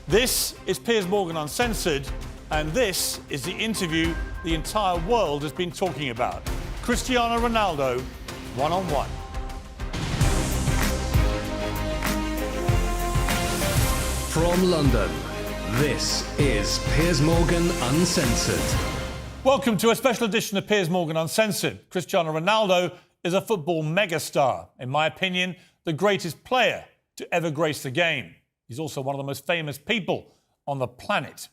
This is Piers Morgan Uncensored, and this is the interview the entire world has been talking about. Cristiano Ronaldo, one-on-one. From London, this is Piers Morgan Uncensored. Welcome to a special edition of Piers Morgan Uncensored. Cristiano Ronaldo is a football megastar. In my opinion, the greatest player to ever grace the game. He's also one of the most famous people on the planet.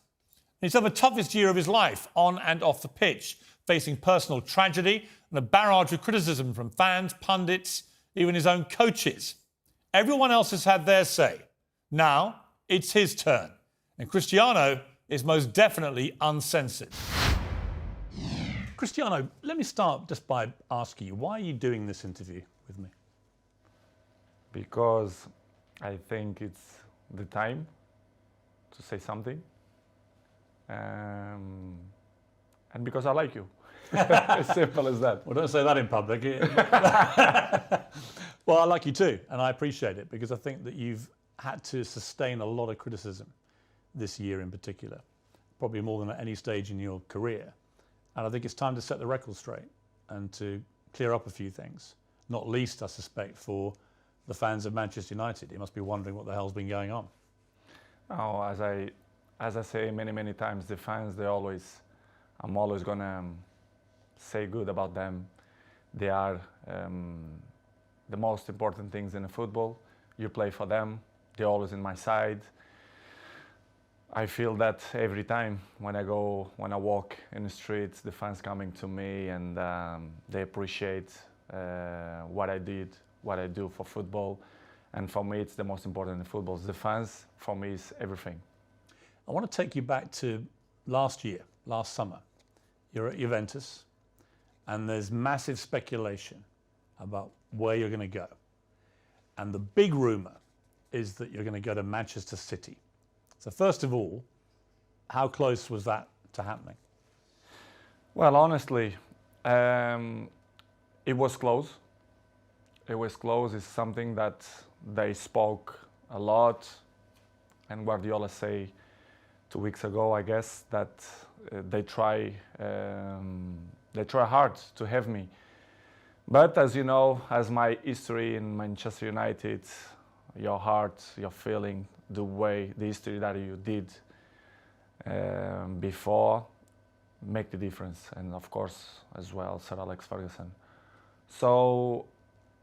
He's had the toughest year of his life, on and off the pitch, facing personal tragedy and a barrage of criticism from fans, pundits, even his own coaches. Everyone else has had their say. Now, it's his turn. And Cristiano is most definitely uncensored. Cristiano, let me start just by asking you, why are you doing this interview with me? Because I think it's the time to say something, and because I like you. As simple as that. Well, don't say that in public. Well, I like you too, and I appreciate it, because I think that you've had to sustain a lot of criticism this year in particular, probably more than at any stage in your career. And I think it's time to set the record straight and to clear up a few things, not least, I suspect, for the fans of Manchester United. You must be wondering what the hell's been going on. Oh, as I say many times, the fans, I'm always gonna say good about them. They are the most important things in the football. You play for them. They're always in my side. I feel that every time when I walk in the streets, the fans coming to me, and they appreciate what I do for football. And for me, it's the most important in football. The fans, for me, is everything. I want to take you back to last summer. You're at Juventus, and there's massive speculation about where you're going to go. And the big rumour is that you're going to go to Manchester City. So first of all, how close was that to happening? Well, honestly, it was close. It was close. It's something that they spoke a lot, and Guardiola say 2 weeks ago, I guess, that they try hard to have me. But as you know, as my history in Manchester United, your heart, your feeling, the history that you did before, make the difference. And of course, as well, Sir Alex Ferguson. So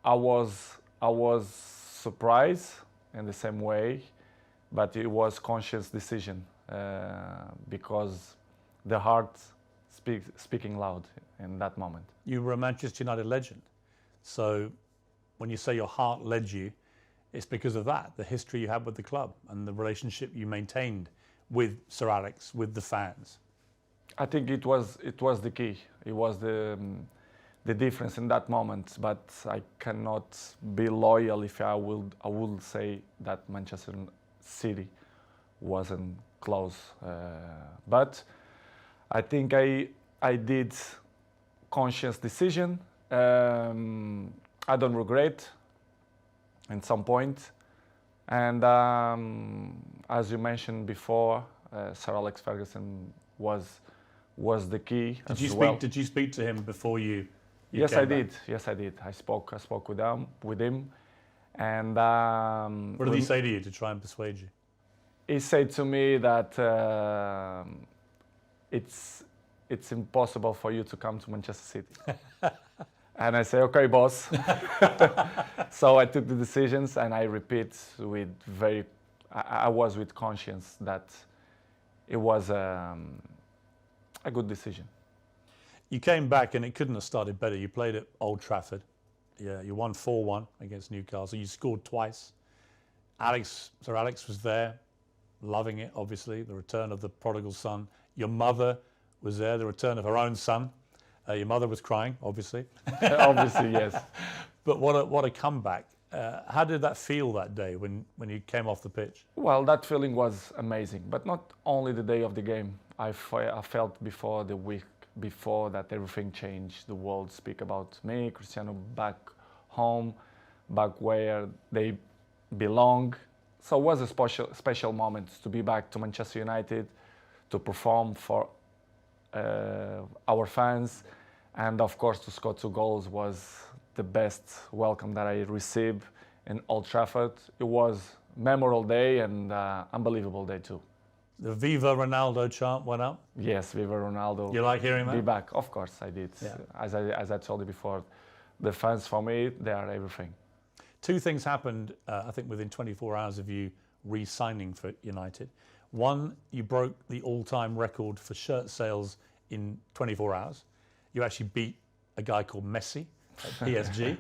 I was surprised in the same way, but it was conscious decision because the heart speaking loud in that moment. You were a Manchester United legend. So when you say your heart led you, it's because of that, the history you had with the club and the relationship you maintained with Sir Alex, with the fans. I think it was the key. It was the difference in that moment. But I cannot be loyal if I would say that Manchester City wasn't close. But I think I did conscious decision. I don't regret in some point. And as you mentioned before, Sir Alex Ferguson was the key. Did you speak to him before you Yes, came I back? did. Yes, I did. I spoke with him, and What did he say to you to try and persuade you? he said to me that it's impossible for you to come to Manchester City. And I say, okay, boss. So I took the decisions, and I repeat I was with conscience that it was a good decision. You came back and it couldn't have started better. You played at Old Trafford. Yeah, you won 4-1 against Newcastle. You scored twice. Sir Alex was there, loving it, obviously, the return of the prodigal son. Your mother was there, the return of her own son. Your mother was crying, obviously. Obviously, yes. But what a comeback. How did that feel that day when you came off the pitch? Well, that feeling was amazing, but not only the day of the game. I felt before the week before that everything changed. The world speak about me, Cristiano, back home, back where they belong, so it was a special moment to be back to Manchester United, to perform for our fans, and of course to score 2 goals was the best welcome that I received in Old Trafford. It was a memorable day and unbelievable day too. The Viva Ronaldo chant went up. Yes, Viva Ronaldo. You like hearing that? Be back. Of course I did. Yeah. As I told you before, the fans for me, they are everything. 2 things happened, I think, within 24 hours of you re-signing for United. One, you broke the all-time record for shirt sales in 24 hours. You actually beat a guy called Messi at PSG.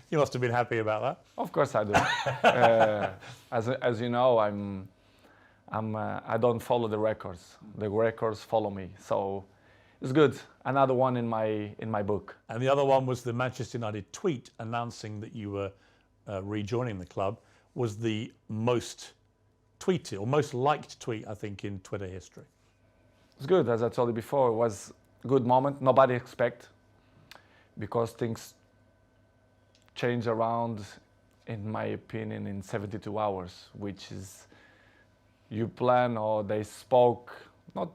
You must have been happy about that. Of course I do. As you know, I don't follow the records. The records follow me. So it's good. Another one in my book. And the other one was the Manchester United tweet announcing that you were rejoining the club was the most tweeted or most liked tweet, I think, in Twitter history. It's good. As I told you before, it was a good moment. Nobody expect, because things change around, in my opinion, in 72 hours, which is you plan, or they spoke, not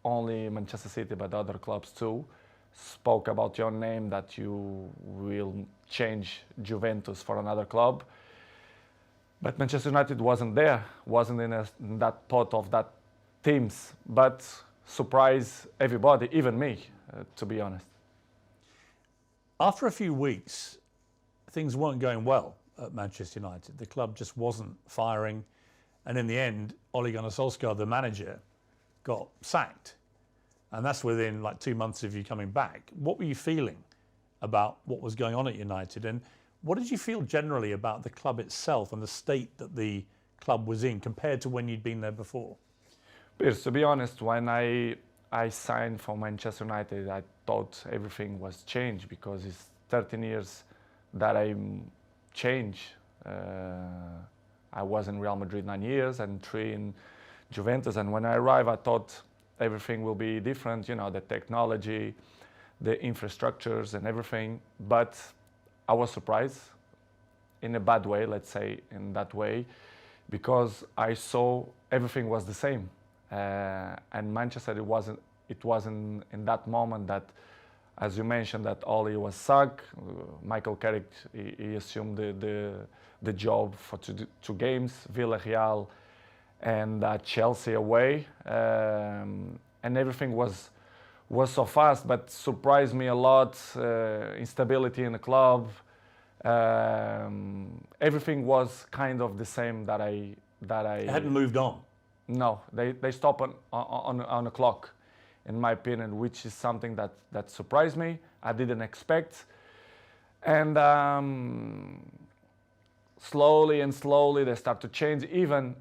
only Manchester City but other clubs too, spoke about your name, that you will change Juventus for another club. But Manchester United wasn't there, wasn't in that pot of that teams, but surprised everybody, even me, to be honest. After a few weeks, things weren't going well at Manchester United. The club just wasn't firing. And in the end, Ole Gunnar Solskjaer, the manager, got sacked. And that's within like 2 months of you coming back. What were you feeling about what was going on at United? And what did you feel generally about the club itself and the state that the club was in compared to when you'd been there before? Piers, to be honest, when I signed for Manchester United, I thought everything was changed, because it's 13 years that I changed. I was in Real Madrid 9 years and 3 in Juventus. And when I arrived, I thought everything will be different, you know, the technology, the infrastructures and everything. But I was surprised in a bad way, let's say in that way, because I saw everything was the same. And Manchester, it wasn't in that moment that, as you mentioned, that Ole was sacked. Michael Carrick, he assumed the job for 2 games, Villarreal and Chelsea away, and everything was so fast, but surprised me a lot. Instability in the club, everything was kind of the same that I It hadn't moved on. No, they stopped on the clock, in my opinion, which is something that surprised me. I didn't expect. And slowly they start to change, even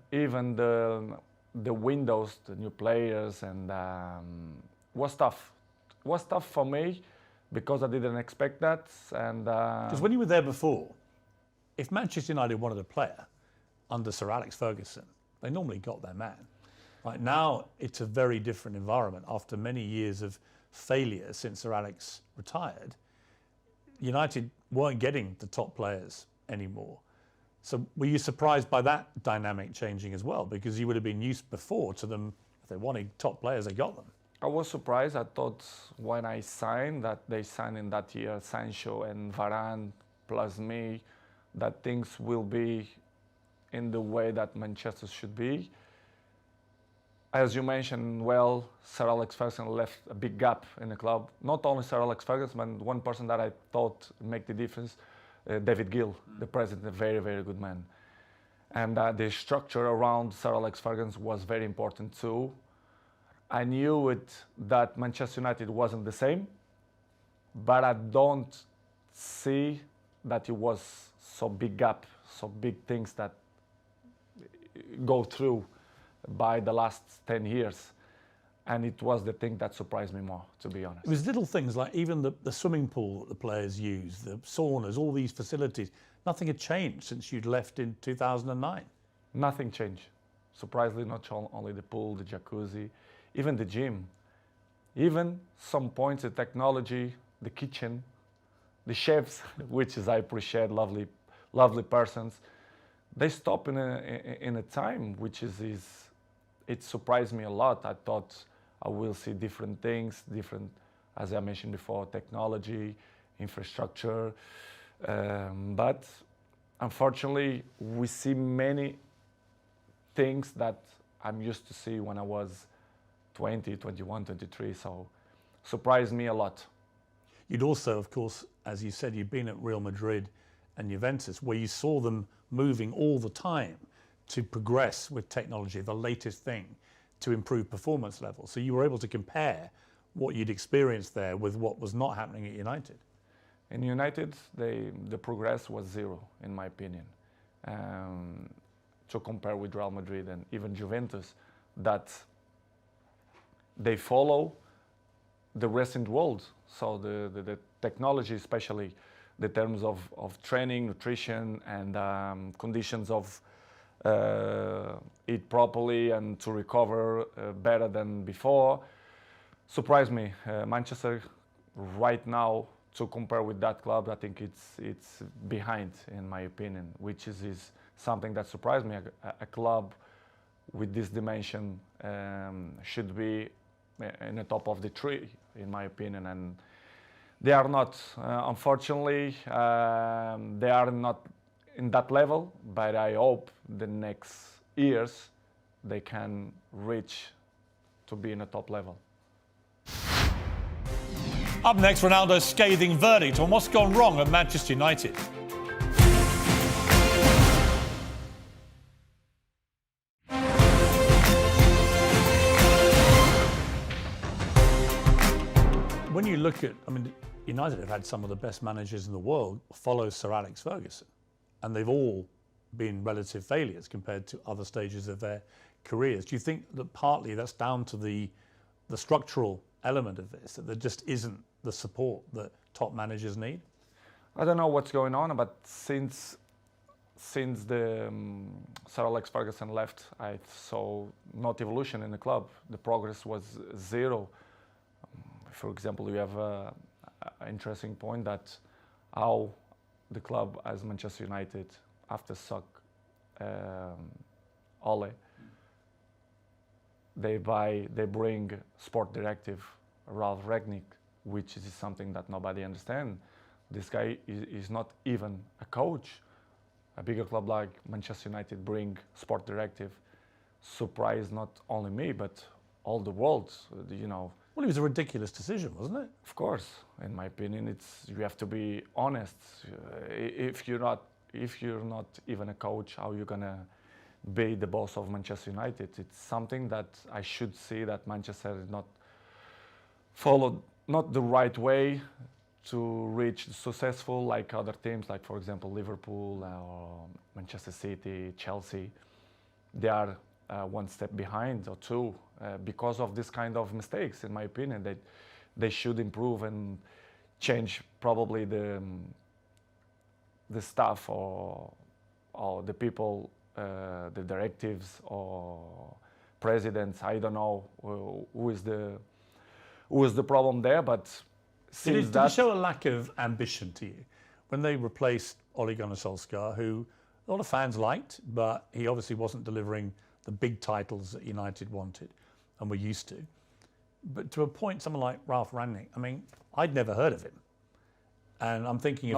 the windows, the new players, and was tough. It was tough for me because I didn't expect that. And because when you were there before, if Manchester United wanted a player under Sir Alex Ferguson, they normally got their man. Right now, it's a very different environment. After many years of failure since Sir Alex retired, United weren't getting the top players anymore. So were you surprised by that dynamic changing as well? Because you would have been used before to them, if they wanted top players, they got them. I was surprised. I thought when I signed, that they signed in that year Sancho and Varane plus me, that things will be in the way that Manchester should be. As you mentioned, well, Sir Alex Ferguson left a big gap in the club. Not only Sir Alex Ferguson, but one person that I thought make the difference, David Gill, the president, a very, very good man. And the structure around Sir Alex Ferguson was very important too. I knew that Manchester United wasn't the same, but I don't see that it was so big gap, so big things that go through by the last 10 years. And it was the thing that surprised me more, to be honest. It was little things like even the swimming pool that the players use, the saunas, all these facilities. Nothing had changed since you'd left in 2009. Nothing changed. Surprisingly, not only the pool, the jacuzzi, even the gym. Even some points, the technology, the kitchen, the chefs, which is I appreciate, lovely persons. they stop in a time which is it surprised me a lot. I thought I will see different things, different, as I mentioned before, technology, infrastructure, but unfortunately we see many things that I'm used to see when I was 20, 21, 23, so surprised me a lot. You'd also, of course, as you said, you'd been at Real Madrid and Juventus, where you saw them moving all the time to progress with technology, the latest thing, to improve performance levels. So you were able to compare what you'd experienced there with what was not happening at United. In United, the progress was zero, in my opinion. To compare with Real Madrid and even Juventus, that they follow the recent world. So the technology, especially the terms of training, nutrition, and conditions of eat properly and to recover better than before, surprised me. Manchester right now, to compare with that club, I think it's behind, in my opinion, which is something that surprised me. A club with this dimension should be in the top of the tree, in my opinion, and they are not. Unfortunately, they are not in that level, but I hope the next years they can reach to be in a top level. Up next, Ronaldo's scathing verdict on what's gone wrong at Manchester United. When you look at, United have had some of the best managers in the world follow Sir Alex Ferguson, and they've all been relative failures compared to other stages of their careers. Do you think that partly that's down to the structural element of this, that there just isn't the support that top managers need? I don't know what's going on, but since the Sir Alex Ferguson left, I saw not evolution in the club. The progress was zero. For example, you have an interesting point that how the club as Manchester United, after Ole, they bring sport directive Ralph Rangnick, which is something that nobody understands. This guy is not even a coach. A bigger club like Manchester United bring sport directive, surprised not only me but all the world. Well, it was a ridiculous decision, wasn't it? Of course, in my opinion, you have to be honest. If you're not even a coach, how are you gonna be the boss of Manchester United? It's something that I should see that Manchester is not followed not the right way to reach successful like other teams, like for example Liverpool or Manchester City, Chelsea. They are one step behind or two because of this kind of mistakes. In my opinion, they should improve and change probably the staff or the people, the directives or presidents. I don't know who is the problem there, but did it show a lack of ambition to you when they replaced Ole Gunnar Solskjaer, who a lot of fans liked, but he obviously wasn't delivering the big titles that United wanted and were used to? But to a point, someone like Ralph Rangnick, I'd never heard of him. And I'm thinking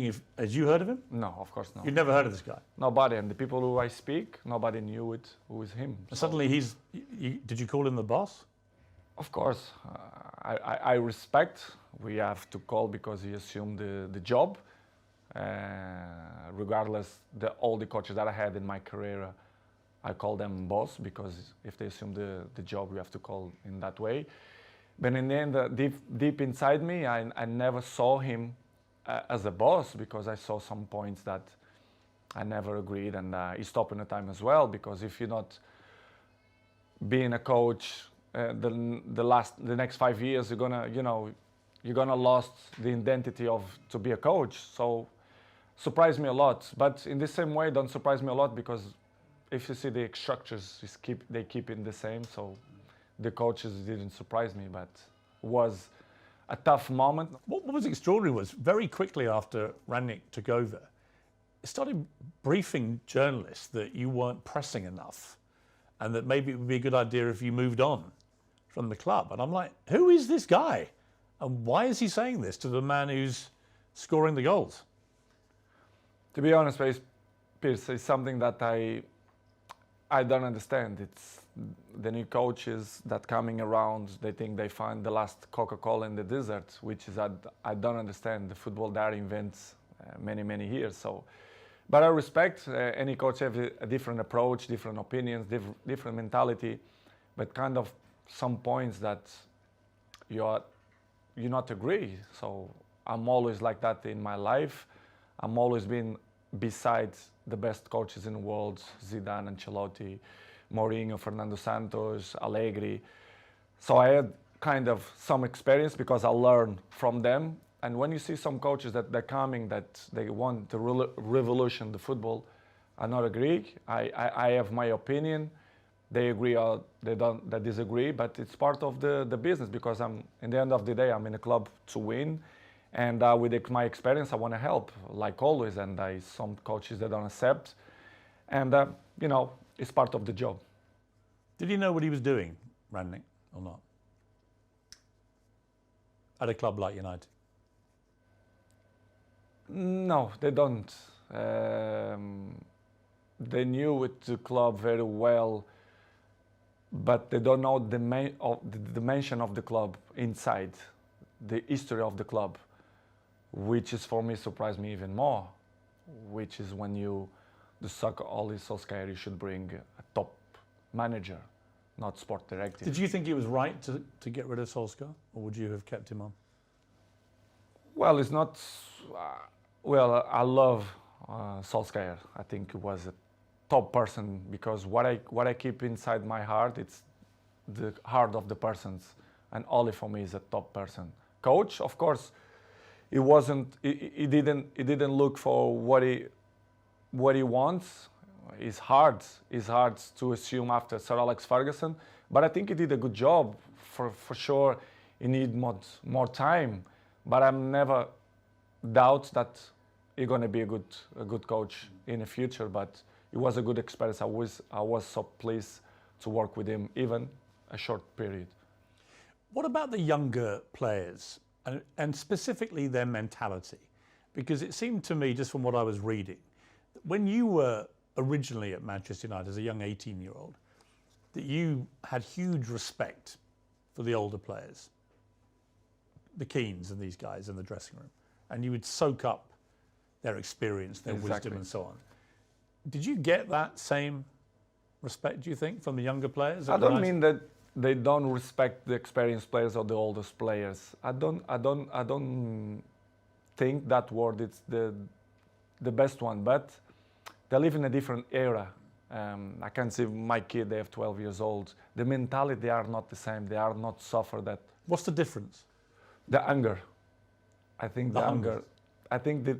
if as you heard of him? No, of course not. You'd never heard of this guy? Nobody, and the people who I speak, nobody knew it. Who is him? So suddenly did you call him the boss? Of course, I respect. We have to call because he assumed the job. Regardless, all the coaches that I had in my career, I call them boss because if they assume the job, we have to call in that way. But in the end, deep inside me, I never saw him as a boss because I saw some points that I never agreed, and he stopped in a time as well. Because if you're not being a coach, the next 5 years, you're gonna lost the identity to be a coach. So surprised me a lot. But in the same way, don't surprise me a lot because if you see the structures, they keep it the same. So the coaches didn't surprise me, but was a tough moment. What was extraordinary was very quickly after Rangnick took over, started briefing journalists that you weren't pressing enough and that maybe it would be a good idea if you moved on from the club. And I'm like, who is this guy? And why is he saying this to the man who's scoring the goals? To be honest, Piers, it's something that I don't understand. It's the new coaches that coming around, they think they find the last Coca-Cola in the desert, which is I don't understand. The football there invents many years. So, but I respect any coach have a different approach, different opinions, different mentality, but kind of some points that you not agree. So I'm always like that in my life. I'm always been beside the best coaches in the world: Zidane, Ancelotti, Mourinho, Fernando Santos, Allegri. So I had kind of some experience because I learned from them. And when you see some coaches that they're coming, that they want to revolution the football, I not agree. I have my opinion. They agree or they disagree, but it's part of the business because in the end of the day, I'm in a club to win. And with my experience, I want to help, like always. And some coaches that don't accept. And, it's part of the job. Did he know what he was doing, Rangnick, or not? At a club like United? No, they don't. They knew the club very well, but they don't know the dimension of the club inside, the history of the club, which is for me surprised me even more, which is when the soccer Ole Solskjaer, you should bring a top manager, not sport director. Did you think it was right to get rid of Solskjaer, or would you have kept him on? Well, it's not. I love Solskjaer. I think he was a top person because what I keep inside my heart, it's the heart of the persons, and Ole for me is a top person. Coach, of course, he wasn't. He didn't look for what he wants. It's hard to assume after Sir Alex Ferguson, but I think he did a good job. For sure, he need more time, but I'm never doubt that he's going to be a good coach in the future. But it was a good experience. I was so pleased to work with him, even a short period. What about the younger players and specifically their mentality? Because it seemed to me, just from what I was reading, that when you were originally at Manchester United as a young 18-year-old, that you had huge respect for the older players, the Keanes and these guys in the dressing room, and you would soak up their experience, their wisdom and so on. Did you get that same respect, do you think, from the younger players? I don't mean that they don't respect the experienced players or the oldest players. I don't think that word is the best one, but they live in a different era. I can see my kid, they have 12 years old. The mentality, they are not the same. They are not suffer that. What's the difference? The anger. I think the anger. I think that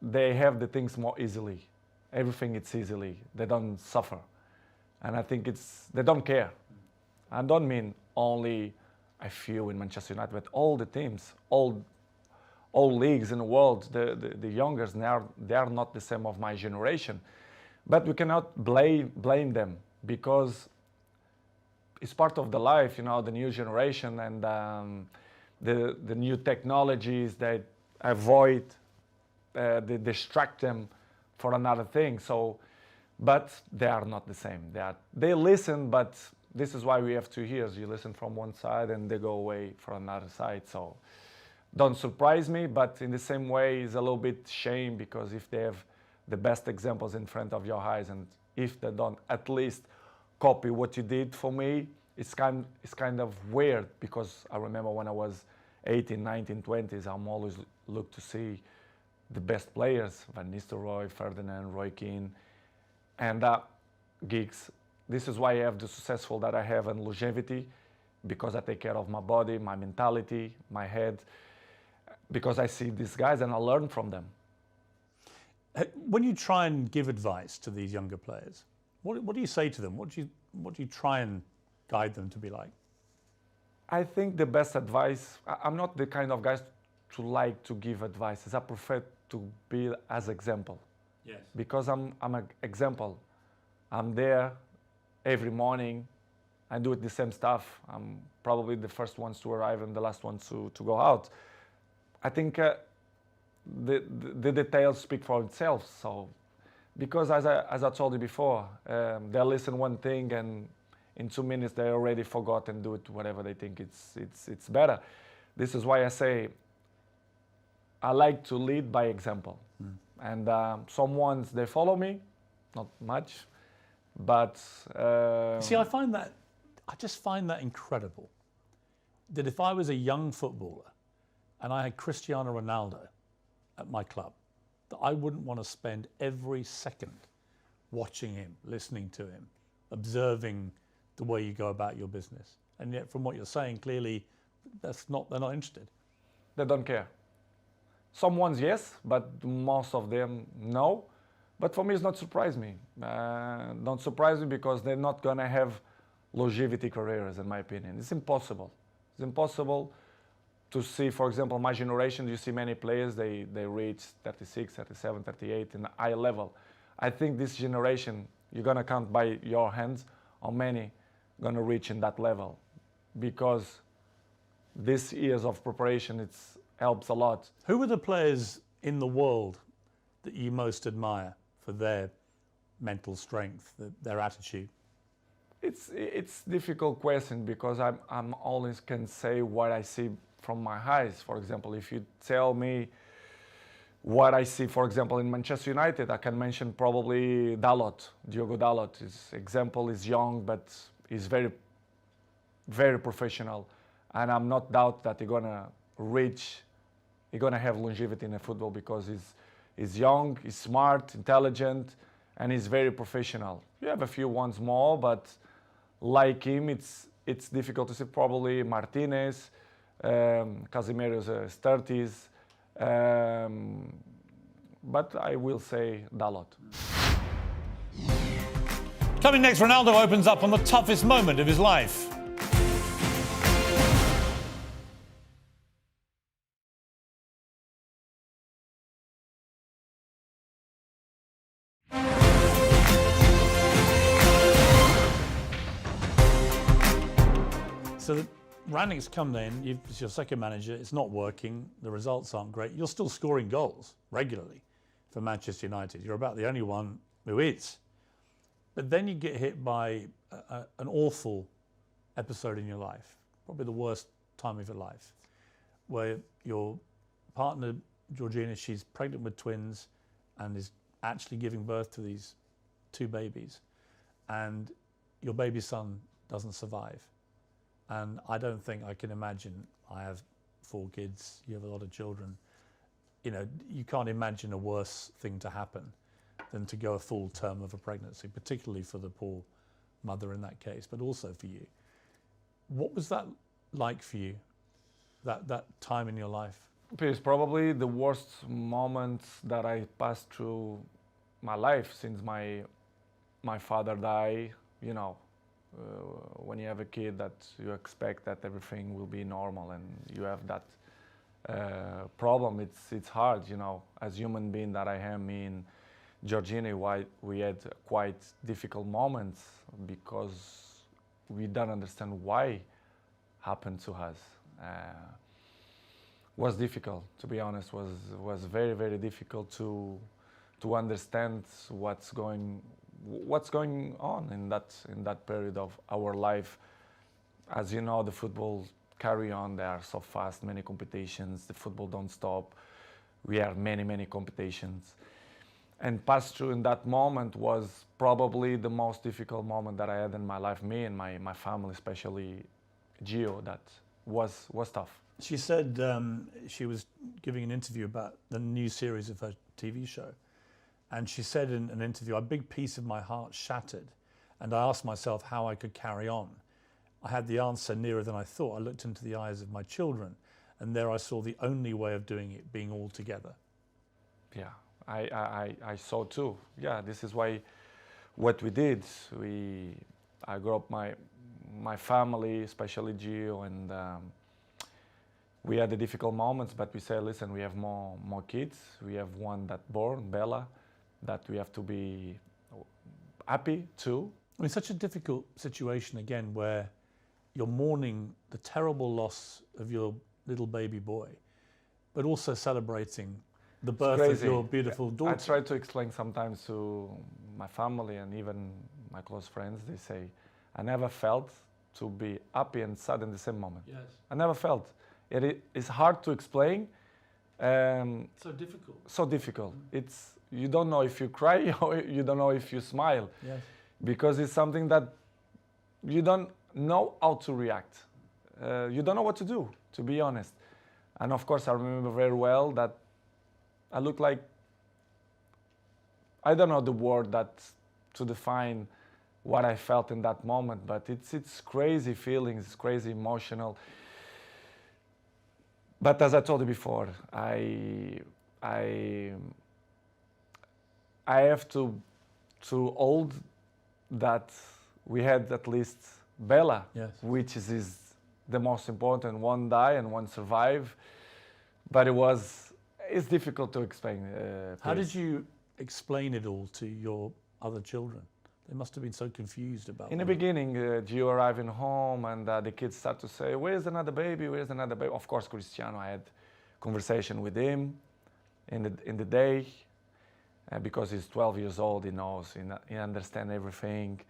they have the things more easily. Everything it's easily. They don't suffer. And I think they don't care. I don't mean only a few in Manchester United, but all the teams, all leagues in the world, the youngers, they are not the same of my generation. But we cannot blame them because it's part of the life, the new generation and the new technologies that avoid, they distract them for another thing. So, but they are not the same. They listen, but this is why we have 2 years. You listen from one side and they go away from another side. So don't surprise me, but in the same way, it's a little bit shame because if they have the best examples in front of your eyes and if they don't at least copy what you did for me, it's kind of weird because I remember when I was 18, 19, 20s, I'm always look to see the best players, Van Nistelrooy, Ferdinand, Roy Keane, and Giggs. This is why I have the successful that I have and longevity, because I take care of my body, my mentality, my head, because I see these guys and I learn from them. When you try and give advice to these younger players, what do you say to them? What do you try and guide them to be like? I think the best advice, I'm not the kind of guys to like to give advices. I prefer to be as example. Yes. Because I'm an example. I'm there every morning. I do the same stuff. I'm probably the first ones to arrive and the last ones to go out. I think the details speak for itself. So, because as I told you before, they listen one thing and in 2 minutes they already forgot and do it whatever they think it's better. This is why I say I like to lead by example. And some ones they follow me, not much, but See, I just find that incredible. That if I was a young footballer and I had Cristiano Ronaldo at my club, that I wouldn't want to spend every second watching him, listening to him, observing the way you go about your business. And yet, from what you're saying, clearly, they're not interested. they don't care. Some ones yes, but most of them no. But for me, it's not surprise me. Don't surprise me because they're not gonna have longevity careers, in my opinion. It's impossible. It's impossible to see, for example, my generation, you see many players, they reach 36, 37, 38 in a high level. I think this generation, you're gonna count by your hands how many gonna reach in that level, because this years of preparation, it helps a lot. Who are the players in the world that you most admire for their mental strength, their attitude? It's difficult question because I'm always can say what I see from my eyes. For example, if you tell me what I see, for example, in Manchester United, I can mention probably Dalot, Diogo Dalot. His example is young, but he's very, very professional. And I'm not doubt that he's gonna have longevity in the football because he's young, he's smart, intelligent, and he's very professional. You have a few ones more, but like him, it's difficult to see. Probably Martinez, Casemiro's 30s, but I will say Dalot. Coming next, Ronaldo opens up on the toughest moment of his life. So Rangnick's come in, it's your second manager, it's not working, the results aren't great. You're still scoring goals regularly for Manchester United. You're about the only one who is. But then you get hit by an awful episode in your life, probably the worst time of your life, where your partner, Georgina, she's pregnant with twins and is actually giving birth to these 2 babies. And your baby son doesn't survive. And I don't think I can imagine, I have 4 kids, you have a lot of children, you know, you can't imagine a worse thing to happen than to go a full term of a pregnancy, particularly for the poor mother in that case, but also for you. What was that like for you, that time in your life? It's probably the worst moment that I passed through my life since my father died, you know. When you have a kid that you expect that everything will be normal and you have that problem, it's hard, you know. As human being that I am, me and Georgina, we had quite difficult moments because we don't understand why happened to us. Was difficult, to be honest. Was very, very difficult to understand what's going on in that period of our life. As you know, the football carry on. They are so fast, many competitions. The football don't stop. We have many competitions. And pass through in that moment was probably the most difficult moment that I had in my life. Me and my family, especially Gio, that was tough. She said she was giving an interview about the new series of her TV show. And she said in an interview, a big piece of my heart shattered. And I asked myself how I could carry on. I had the answer nearer than I thought. I looked into the eyes of my children, and there I saw the only way of doing it, being all together. Yeah, I saw too. Yeah, this is why what we did. I grew up my family, especially Gio, and we had the difficult moments, but we said, listen, we have more kids. We have one that born, Bella, that we have to be happy too. I mean, such a difficult situation again, where you're mourning the terrible loss of your little baby boy, but also celebrating the birth of your beautiful daughter. I try to explain sometimes to my family and even my close friends. They say, I never felt to be happy and sad in the same moment. Yes. I never felt. It's hard to explain. So difficult. So difficult. You don't know if you cry or you don't know if you smile. Yes. Because it's something that you don't know how to react. You don't know what to do, to be honest. And of course, I remember very well that I looked like, I don't know the word that to define what I felt in that moment, but it's crazy feelings, it's crazy emotional. But as I told you before, I have to hold that we had at least Bella, yes, which is the most important. One die and one survive, but it's difficult to explain. How did you explain it all to your other children? They must have been so confused about it. In the beginning, Gio arriving home and the kids start to say, where's another baby, where's another baby? Of course, Cristiano, I had conversation with him in the day, because he's 12 years old, he knows, he understands everything.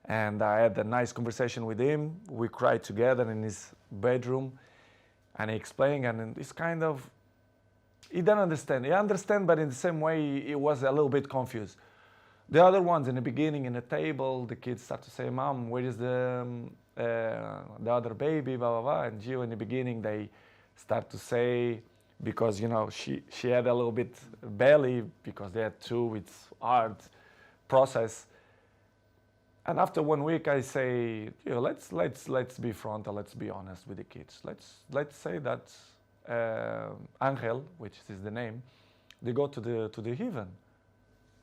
And I had a nice conversation with him. We cried together in his bedroom, and he explained, and it's kind of, he didn't understand. He understand, but in the same way, he was a little bit confused. The other ones in the beginning, in the table, the kids start to say, Mom, where is the other baby, blah, blah, blah. And Gio, in the beginning, they start to say, because, you know, she had a little bit belly, because they had two, it's hard process. And after 1 week, I say, you know, let's be frontal, let's be honest with the kids. Let's say that Angel, which is the name, they go to the heaven.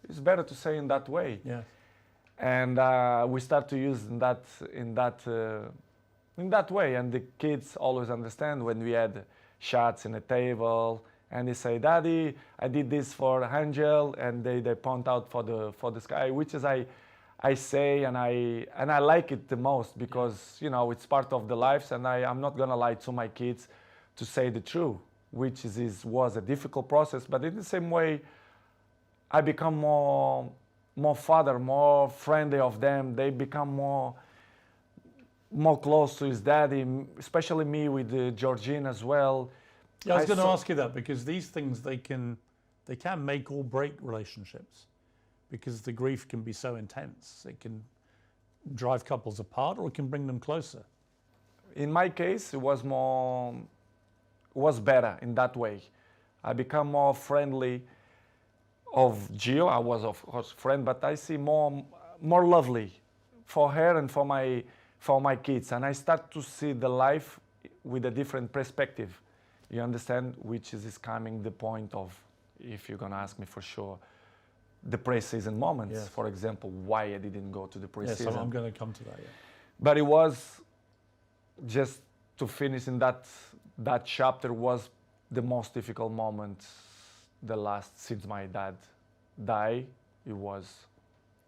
It's better to say in that way. Yes. And we start to use in that way. And the kids always understand when we had shots in the table, and they say, Daddy, I did this for Angel, and they point out for the sky, which is I say, and I like it the most, because you know it's part of the lives, and I'm not gonna lie to my kids to say the truth, which was a difficult process. But in the same way, I become more father, more friendly of them. They become more close to his daddy, especially me with Georgine as well. Yeah, I was going to ask you that, because these things, they can make or break relationships, because the grief can be so intense. It can drive couples apart, or it can bring them closer. In my case, it was better in that way. I become more friendly of Gio. I was of course friend, but I see more lovely for her and for my kids, and I start to see the life with a different perspective. You understand, which is coming the point of, if you're gonna ask me for sure, the pre-season moments. Yes. For example, why I didn't go to the pre-season. Yes, I'm going to come to that. Yeah. But it was just to finish in that chapter was the most difficult moment. The last since my dad died, it was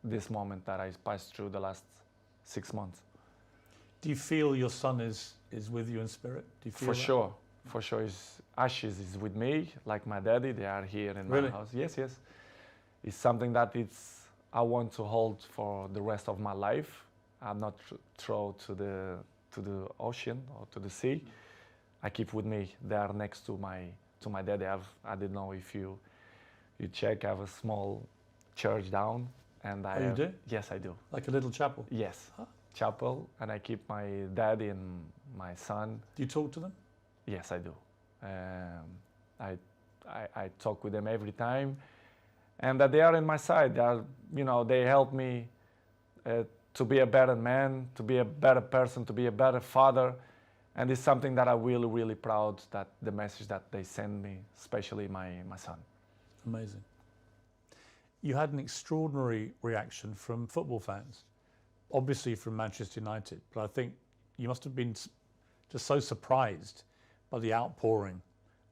this moment that I passed through the last 6 months. Do you feel your son is with you in spirit? Do you feel For that? sure, for sure. His ashes is with me, like my daddy. They are here in my house. Yes, yes. It's something that I want to hold for the rest of my life. I'm not thrown to the ocean or to the sea. I keep with me. They are next to my daddy. I didn't know if you check. I have a small church down, and you do? Yes, I do. Like a little chapel? Yes, Huh? chapel, and I keep my daddy and my son. Do you talk to them? Yes, I do. I talk with them every time, and that they are in my side. They are, they help me to be a better man, to be a better person, to be a better father. And it's something that I'm really, really proud that the message that they send me, especially my son. Amazing. You had an extraordinary reaction from football fans, obviously from Manchester United, but I think you must have been just so surprised by the outpouring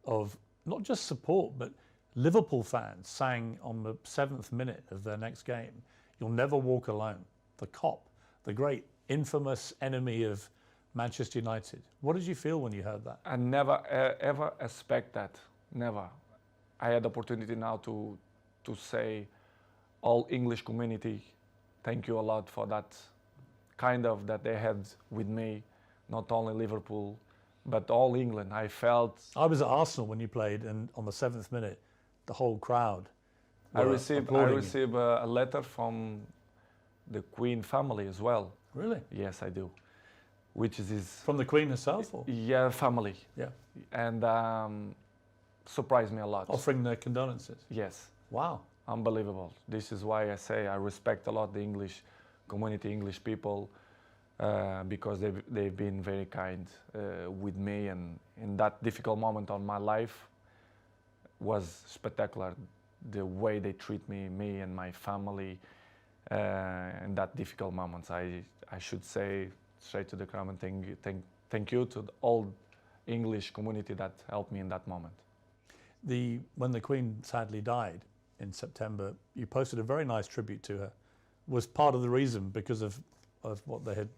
of not just support, but Liverpool fans sang on the 7th minute of their next game, "You'll never walk alone." The Kop, the great infamous enemy of Manchester United. What did you feel when you heard that? I never ever expect that. Never. I had the opportunity now to say, all English community, thank you a lot for that kind of that they had with me, not only Liverpool, but all England. I felt I was at Arsenal when you played, and on the 7th minute, the whole crowd I were received applauding you. a letter from the Queen family as well. Really? Yes, I do. Which is his From the Queen herself? Or? family, Yeah. and surprised me a lot. Offering their condolences. Yes, Wow. unbelievable. This is why I say I respect a lot the English community, English people, because they've been very kind with me, and in that difficult moment on my life was spectacular. The way they treat me and my family in that difficult moments. I should say straight to the crowd and thank you to the all English community that helped me in that moment. When the Queen sadly died in September, you posted a very nice tribute to her. Was part of the reason because of what they had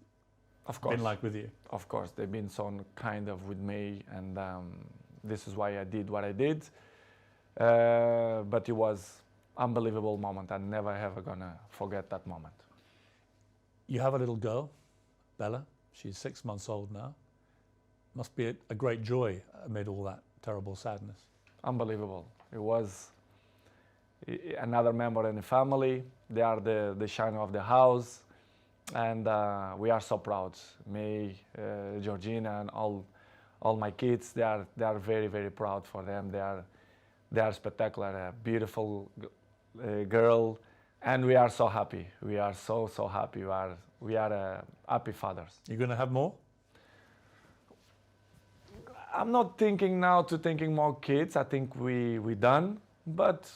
Of course, been like with you? of course, they've been so kind of with me, and this is why I did what I did. But it was unbelievable moment. I'm never ever gonna forget that moment. You have a little girl, Bella. She's 6 months old now. Must be a great joy amid all that terrible sadness. Unbelievable. It was another member in the family. They are the shine of the house, and we are so proud. Me, Georgina, and all my kids. They are very, very proud for them. They are spectacular. A beautiful girl, and we are so happy. We are so happy. We are happy fathers. You're going to have more? I'm not thinking now to thinking more kids. I think we done, but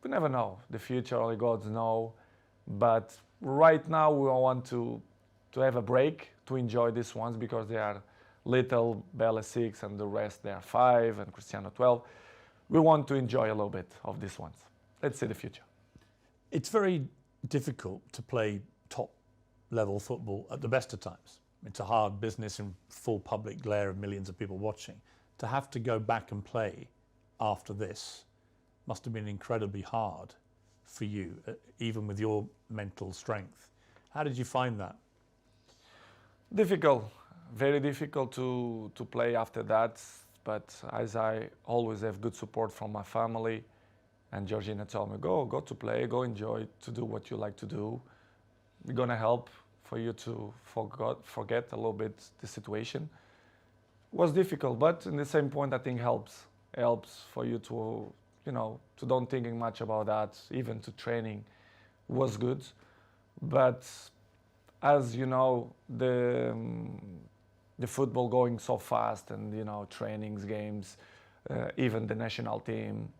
we never know. The future only God knows. But right now we want to have a break to enjoy these ones because they are little. Bella 6 and the rest they are 5 and Cristiano 12. We want to enjoy a little bit of these ones. Let's see the future. It's very difficult to play top level football at the best of times. It's a hard business in full public glare of millions of people watching. To have to go back and play after this must have been incredibly hard for you, even with your mental strength. How did you find that? Difficult, very difficult to play after that. But as I always have good support from my family, and Georgina told me, go to play, go enjoy, to do what you like to do. We're gonna help for you to forget a little bit the situation. It was difficult, but in the same point, I think helps for you to, to don't thinking much about that, even to training was good. But as you know, the football going so fast, and trainings, games, even the national team,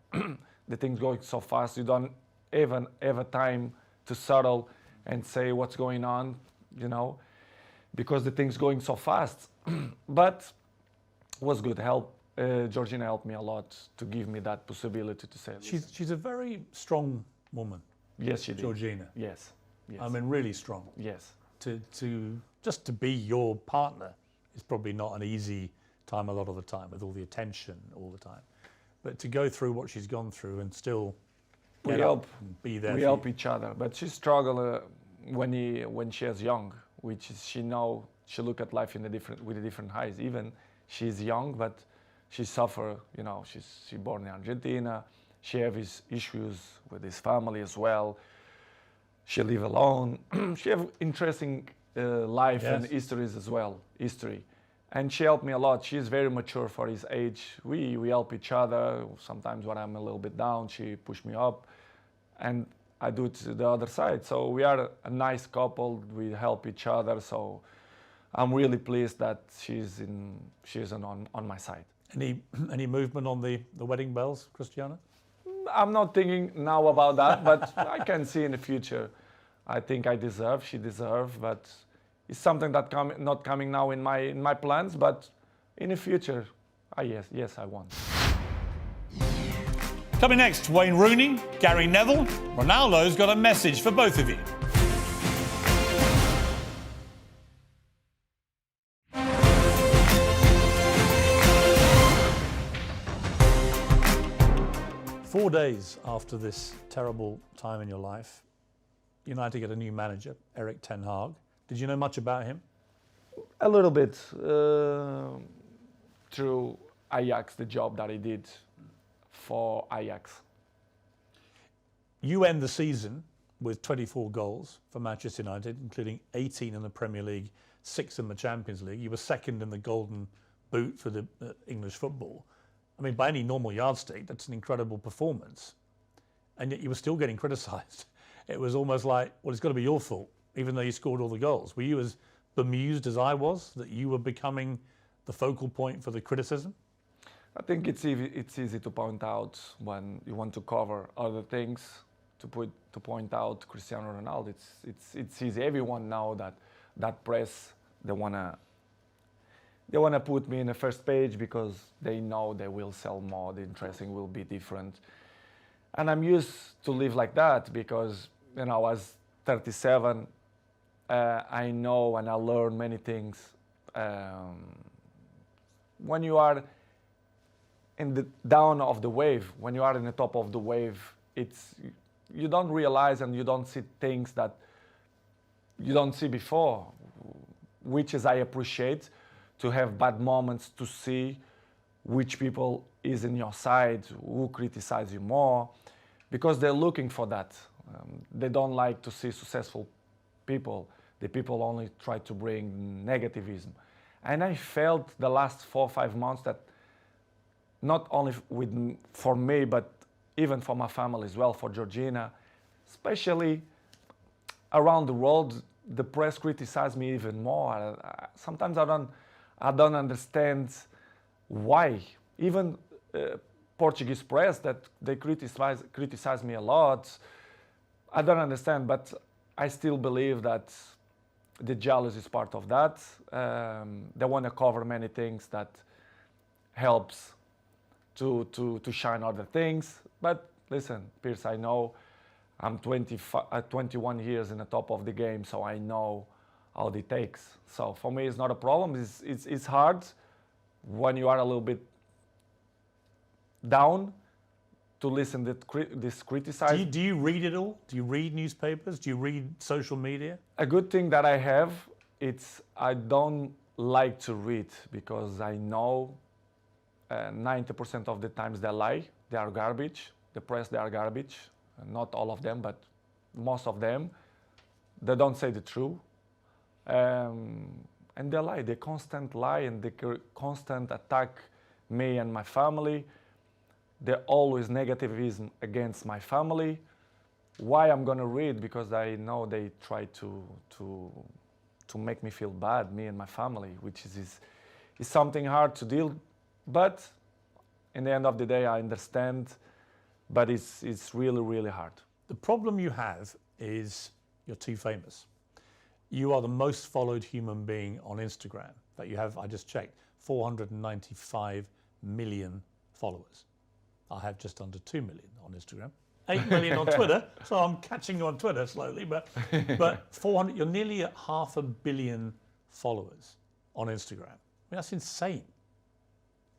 the things going so fast, you don't even have a time to settle and say what's going on, because the things going so fast. But was good. Georgina helped me a lot to give me that possibility to say. She's a very strong woman. Yes, she did. Georgina. Yes. I mean, really strong. Yes. Just to be your partner is probably not an easy time a lot of the time, with all the attention all the time. But to go through what she's gone through and still get up and be there. We help each other. But she struggled when she was young, which is she look at life with a different eyes. Even she's young, but she suffer. She born in Argentina. She have his issues with his family as well. She live alone. She have interesting life and histories as well. And she helped me a lot. She's very mature for his age. We help each other. Sometimes when I'm a little bit down, she push me up, and I do it to the other side. So we are a nice couple. We help each other. So I'm really pleased that she's on my side. Any movement on the wedding bells, Cristiano? I'm not thinking now about that, but I can see in the future. I think she deserves, but it's something that not coming now in my plans, but in the future, yes, I want. Coming next, Wayne Rooney, Gary Neville. Ronaldo's got a message for both of you. Four days after this terrible time in your life, United get a new manager, Erik ten Hag. Did you know much about him? A little bit through Ajax, the job that he did for Ajax. You end the season with 24 goals for Manchester United, including 18 in the Premier League, 6 in the Champions League. You were second in the Golden Boot for the English football. I mean, by any normal yardstick, that's an incredible performance. And yet you were still getting criticised. It was almost like, well, it's got to be your fault, even though you scored all the goals. Were you as bemused as I was that you were becoming the focal point for the criticism? I think it's easy to point out when you want to cover other things, to point out Cristiano Ronaldo. It's easy. Everyone knows that press, they wanna put me in the first page because they know they will sell more, the interesting will be different. And I'm used to live like that because, I was 37, I know and I learn many things. When you are in the down of the wave, when you are in the top of the wave, you don't realize and you don't see things that you don't see before, which is I appreciate. To have bad moments, to see which people is in your side, who criticize you more, because they're looking for that. They don't like to see successful people. The people only try to bring negativism. And I felt the last 4 or 5 months that not only for me, but even for my family as well, for Georgina, especially around the world, the press criticize me even more. Sometimes I don't understand why. Even Portuguese press that they criticize me a lot. I don't understand, but I still believe that the jealousy is part of that. They want to cover many things that helps to shine other things. But listen, Piers, I know I'm 21 years in the top of the game, so I know how it takes. So for me, it's not a problem. It's hard when you are a little bit down to listen to this criticism. Do you read it all? Do you read newspapers? Do you read social media? A good thing that I have, I don't like to read because I know 90% of the times they lie. They are garbage. The press, they are garbage. Not all of them, but most of them. They don't say the truth. And they lie. They constant lie and they constant attack me and my family. They're always negativism against my family. Why I'm gonna read? Because I know they try to make me feel bad, me and my family, which is something hard to deal. But in the end of the day, I understand. But it's really, really hard. The problem you have is you're too famous. You are the most followed human being on Instagram. That you have, I just checked, 495 million followers. I have just under 2 million on Instagram. 8 million on Twitter, so I'm catching you on Twitter slowly, but 400, you're nearly at 500 million followers on Instagram. I mean, that's insane.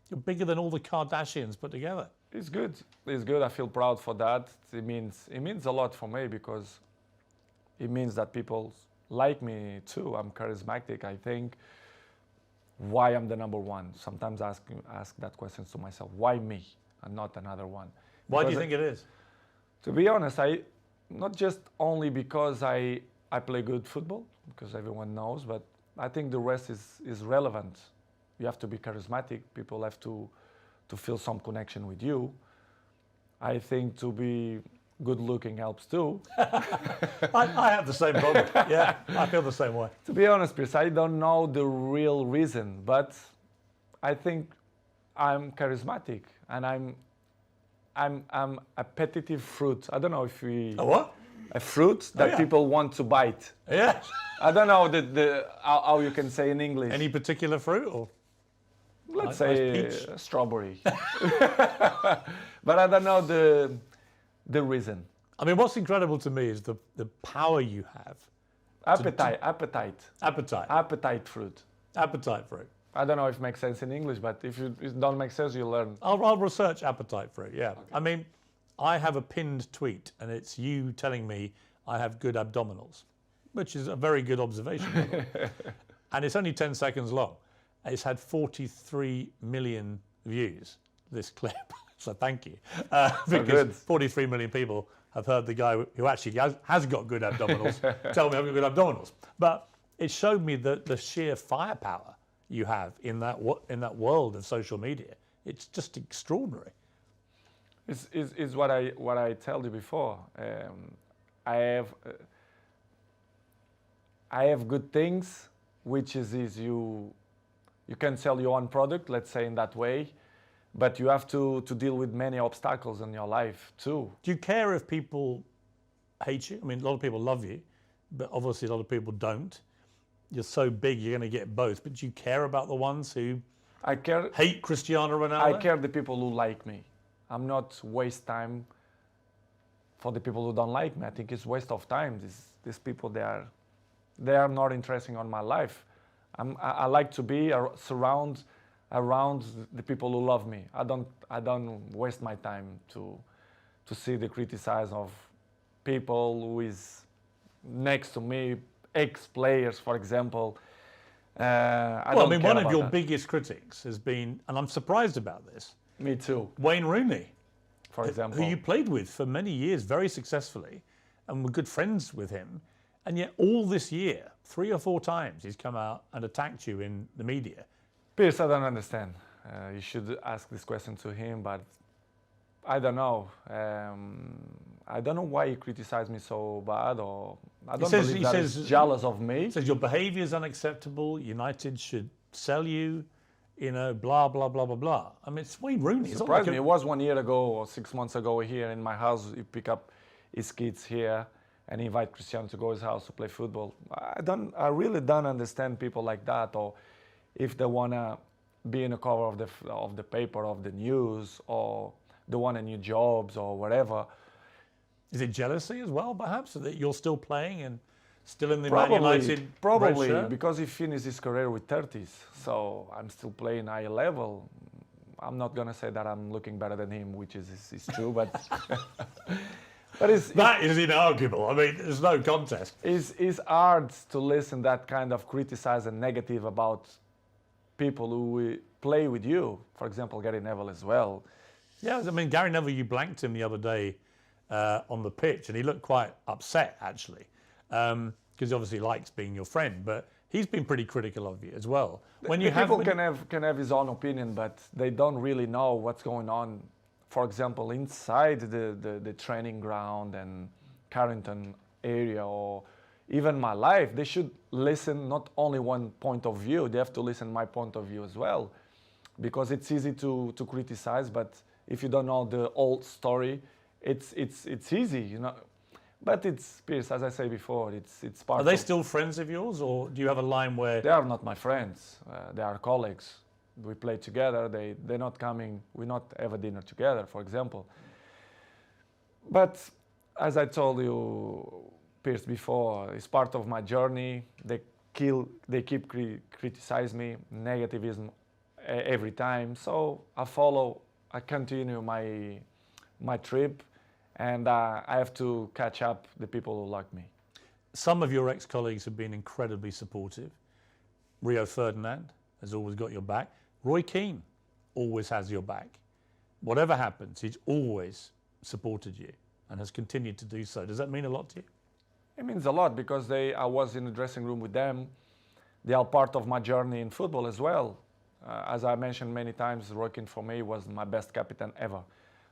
You're bigger than all the Kardashians put together. It's good. It's good. I feel proud for that. It means a lot for me because it means that people like me too. I'm charismatic. I think why I'm the number one. Sometimes I ask that question to myself. Why me and not another one? Why do you think it is? To be honest, not just only because I play good football, because everyone knows, but I think the rest is relevant. You have to be charismatic. People have to feel some connection with you. I think to be good looking helps too. I have the same problem. Yeah, I feel the same way. To be honest, Piers, I don't know the real reason, but I think I'm charismatic and I'm a appetitive fruit. I don't know if we... A what? A fruit that people want to bite. Yeah. I don't know how you can say in English. Any particular fruit or? let's Nice say peach. strawberry. But I don't know the reason. I mean, what's incredible to me is the power you have. Appetite Appetite fruit. fruit. I don't know if it makes sense in English, but if it don't make sense, you learn. I'll research appetite fruit, yeah. Okay. I mean, I have a pinned tweet, and it's you telling me I have good abdominals, which is a very good observation. By the way. And it's only 10 seconds long. It's had 43 million views, this clip. So thank you. Because 43 million people have heard the guy who actually has got good abdominals tell me I've got good abdominals. But it showed me the sheer firepower you have in that world of social media. It's just extraordinary. Is what I told you before. I have good things, which is you can sell your own product, let's say in that way, but you have to deal with many obstacles in your life too. Do you care if people hate you? I mean, a lot of people love you, but obviously a lot of people don't. You're so big, you're going to get both. But do you care about the ones who hate Cristiano Ronaldo? I care the people who like me. I'm not waste time for the people who don't like me. I think it's waste of time. These people, they are not interesting on my life. I like to be around the people who love me. I don't waste my time to see the criticize of people who is next to me, ex-players, for example. I mean, one of your biggest critics has been, and I'm surprised about this. Me too. Wayne Rooney, for example, who you played with for many years very successfully, and were good friends with him. And yet all this year, 3 or 4 times, he's come out and attacked you in the media. Piers, I don't understand. You should ask this question to him, but I don't know. I don't know why he criticized me so bad, or I don't believe that he's jealous of me. He says your behaviour is unacceptable. United should sell you. Blah blah blah blah blah. I mean, it's Wayne Rooney. It surprised me. It was 1 year ago or 6 months ago here in my house. He pick up his kids here and invite Cristiano to go to his house to play football. I really don't understand people like that, or if they wanna be in the cover of the paper, of the news, or they want a new jobs or whatever. Is it jealousy as well, perhaps, that you're still playing and still in the Man United? Probably, because he finished his career with 30s. So I'm still playing high level. I'm not gonna say that I'm looking better than him, which is true, but that is inarguable. I mean, there's no contest. It's hard to listen that kind of criticize and negative about people who play with you. For example, Gary Neville as well. Yeah, I mean, Gary Neville, you blanked him the other day on the pitch, and he looked quite upset, actually, because he obviously likes being your friend, but he's been pretty critical of you as well. People can have his own opinion, but they don't really know what's going on, for example, inside the training ground and Carrington area, or even my life. They should listen not only one point of view, they have to listen my point of view as well, because it's easy to criticize, but if you don't know the old story, it's easy, But it's, Piers, as I say before, it's part of... Are they still friends of yours, or do you have a line where... They are not my friends. They are colleagues. We play together. They're not coming... We not have a dinner together, for example. But as I told you, Piers, before, it's part of my journey. They keep criticize me, negativism every time. So I continue my trip, and I have to catch up the people who like me. Some of your ex-colleagues have been incredibly supportive. Rio Ferdinand has always got your back. Roy Keane always has your back. Whatever happens, he's always supported you and has continued to do so. Does that mean a lot to you? It means a lot, because I was in the dressing room with them. They are part of my journey in football as well. As I mentioned many times, Roy Keane for me was my best captain ever.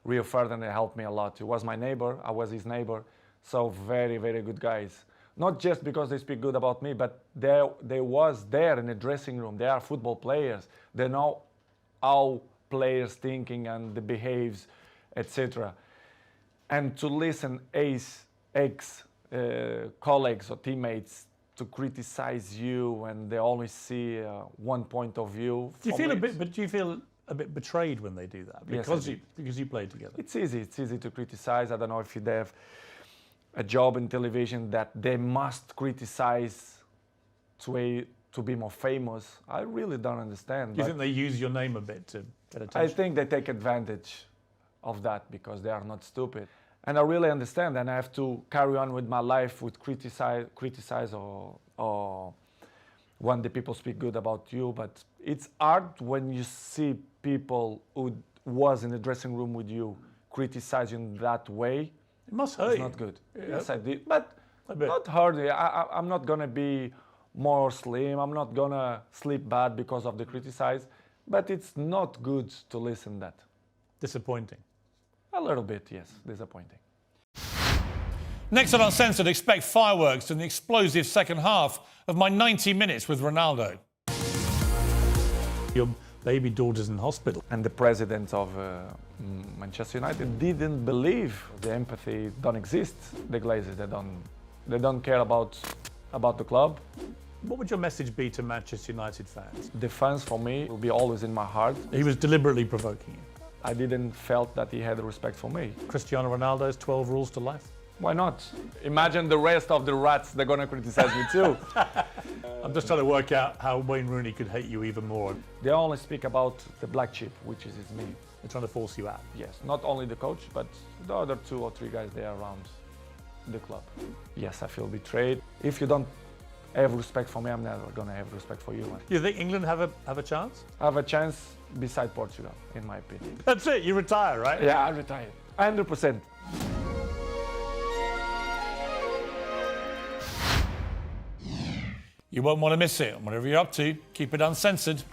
Rio Ferdinand helped me a lot. He was my neighbor, I was his neighbor. So very, very good guys. Not just because they speak good about me, but they was there in the dressing room. They are football players. They know how players thinking and the behaves, etc. And to listen ex colleagues or teammates to criticize you and they always see one point of view. Do you feel a bit betrayed when they do that? Because you played together. It's easy to criticize. I don't know if they have a job in television that they must criticize to be more famous. I really don't understand. Do you think they use your name a bit to get attention? I think they take advantage of that because they are not stupid. And I really understand, and I have to carry on with my life with criticize or when the people speak good about you. But it's hard when you see people who was in the dressing room with you criticize you in that way. It must hurt It's you. not good. Yeah. Yes, I did, but not hurt. I'm not gonna be more slim. I'm not gonna sleep bad because of the criticize. But it's not good to listen that. Disappointing. A little bit, yes, disappointing. Next on Uncensored, expect fireworks in the explosive second half of my 90 minutes with Ronaldo. Your baby daughter's in hospital. And the president of Manchester United didn't believe the empathy don't exist. The Glazers, they don't care about the club. What would your message be to Manchester United fans? The fans for me will be always in my heart. He was deliberately provoking you. I didn't felt that he had respect for me. Cristiano Ronaldo's 12 rules to life. Why not? Imagine the rest of the rats, they're gonna criticize me too. I'm just trying to work out how Wayne Rooney could hate you even more. They only speak about the black sheep, which is me. They're trying to force you out. Yes, not only the coach, but the other 2 or 3 guys there around the club. Yes, I feel betrayed. If you don't have respect for me, I'm never gonna have respect for you. Do you think England have a chance? I have a chance beside Portugal, in my opinion. That's it, you retire, right? Yeah, I retired. 100%. You won't want to miss it. And whatever you're up to, keep it uncensored.